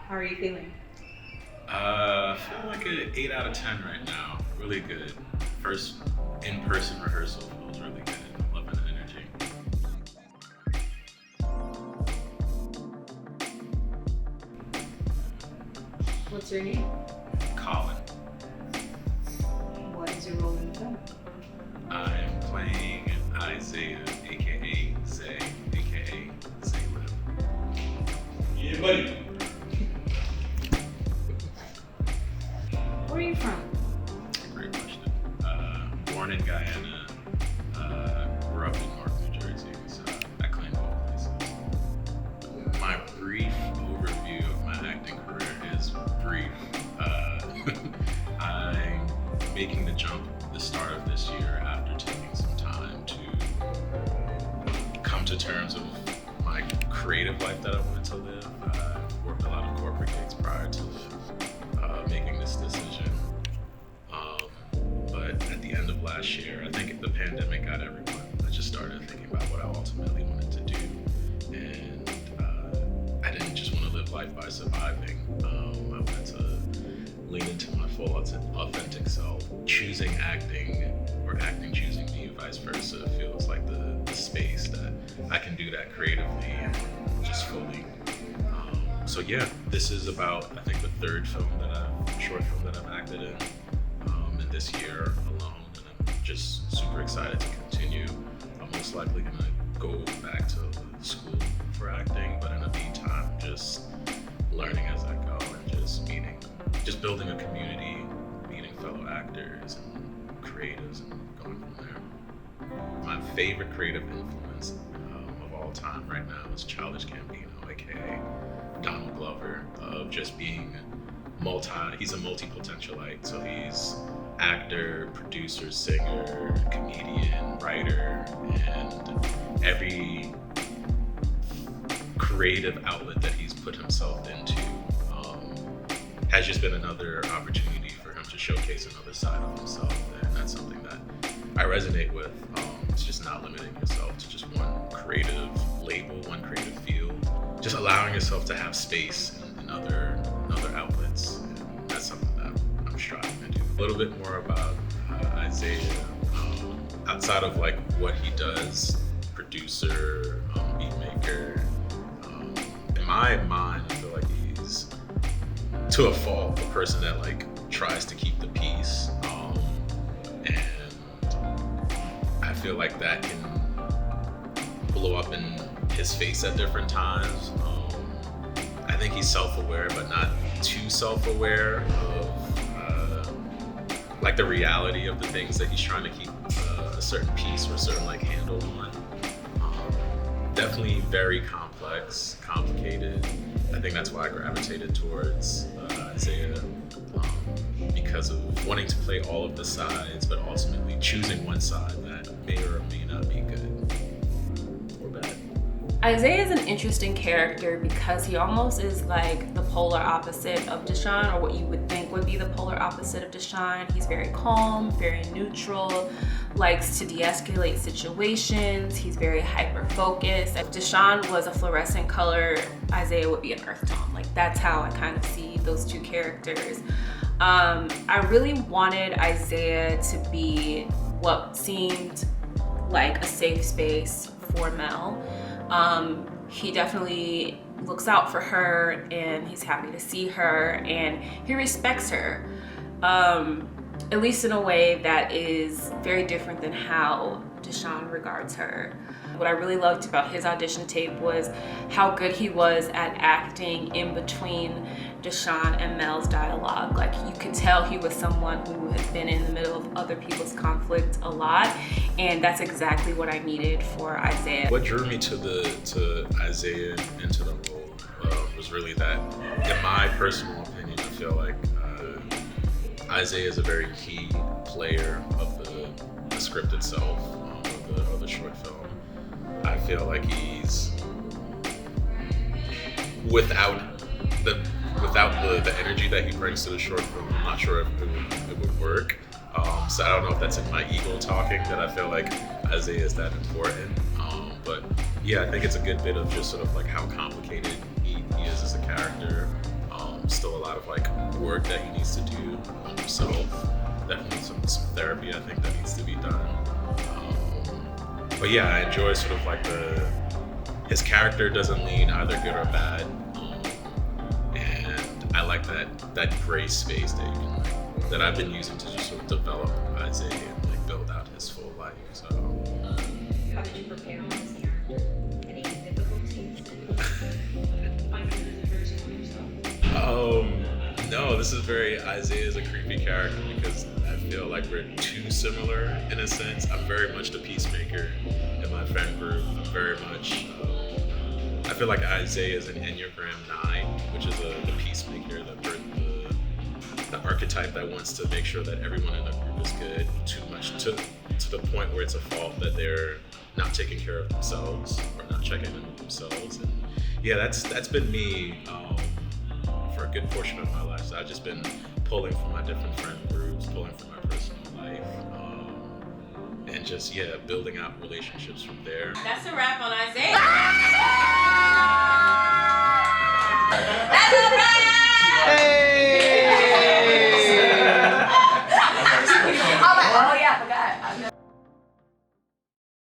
How are you feeling? I feel like an 8 out of 10 right now. Really good. First in-person rehearsal feels really good. I'm loving the energy. What's your name? Colin. What is your role in the film? I'm playing Isaiah, aka Zay, aka Zaylib. Yeah, buddy. Where are you from? Great question. Born in Guyana, grew up in North New Jersey, so I claim both places. My brief overview of my acting career is brief. I'm making the jump the start of this year after taking some time to come to terms with my creative life that I wanted to live. I worked a lot of corporate gigs prior to making this decision. But at the end of last year, I think the pandemic got everyone. I just started thinking about what I ultimately wanted to do. And I didn't just want to live life by surviving. I wanted to lean into my full authentic self. Choosing acting or acting choosing me, vice versa, feels like the space that I can do that creatively and just fully. So yeah, this is about, I think, the third short film that I've acted in this year alone, and I'm just super excited to continue. I'm most likely gonna go back to school for acting, but in the meantime, just learning as I go and just building a community, meeting fellow actors and creatives, and going from there. My favorite creative influence of all time right now is Childish Gambino, aka Donald Glover, of just being he's a multi-potentialite, so he's actor, producer, singer, comedian, writer, and every creative outlet that he's put himself into has just been another opportunity for him to showcase another side of himself, and that's something that I resonate with. It's just not limiting yourself to just one creative label, one creative field, just allowing yourself to have space in other outlets. And that's something that I'm striving to do. A little bit more about Isaiah, outside of like what he does, producer, beat maker. In my mind, I feel like he's, to a fault, the person that like tries to keep the peace, and I feel like that can blow up in his face at different times. I think he's self-aware, but not too self-aware of like the reality of the things that he's trying to keep a certain piece or a certain like handle on. Definitely very complex, complicated. I think that's why I gravitated towards Isaiah, because of wanting to play all of the sides, but ultimately choosing one side that may or may not be good or bad. Isaiah is an interesting character because he almost is like the polar opposite of Deshaun, or what you would think would be the polar opposite of Deshaun. He's very calm, very neutral, likes to de-escalate situations. He's very hyper-focused. If Deshaun was a fluorescent color, Isaiah would be an earth tone. Like, that's how I kind of see those two characters. I really wanted Isaiah to be what seemed like a safe space for Mel. He definitely looks out for her, and he's happy to see her, and he respects her, at least in a way that is very different than how Deshaun regards her. What I really loved about his audition tape was how good he was at acting in between Deshaun and Mel's dialogue. Like, you could tell he was someone who had been in the middle of other people's conflict a lot, and that's exactly what I needed for Isaiah. What drew me to Isaiah and to the role was really that, in my personal opinion, I feel like Isaiah is a very key player of the script itself, of the short film. I feel like he's without the energy that he brings to the short film, I'm not sure if it would work. So I don't know if that's in my ego talking, that I feel like Isaiah is that important. But yeah, I think it's a good bit of just sort of like how complicated he is as a character. work that he needs to do on himself. Definitely some therapy I think that needs to be done. But yeah, I enjoy sort of like his character doesn't lean either good or bad. And I like that gray space that I've been using to just sort of develop Isaiah and like build out his full life. So How did you prepare on this character? Any difficulties? Finding the version of yourself? No, this is Isaiah's a creepy character because I feel like we're too similar in a sense. I'm very much the peacemaker in my friend group. I'm very much, I feel like Isaiah is an Enneagram 9, which is the peacemaker, the archetype that wants to make sure that everyone in the group is good, too much to the point where it's a fault that they're not taking care of themselves or not checking in with themselves. And yeah, that's been me for a good portion of my life. So I've just been pulling from my different friend groups, pulling from my personal life, and just building out relationships from there. That's a wrap on Isaiah.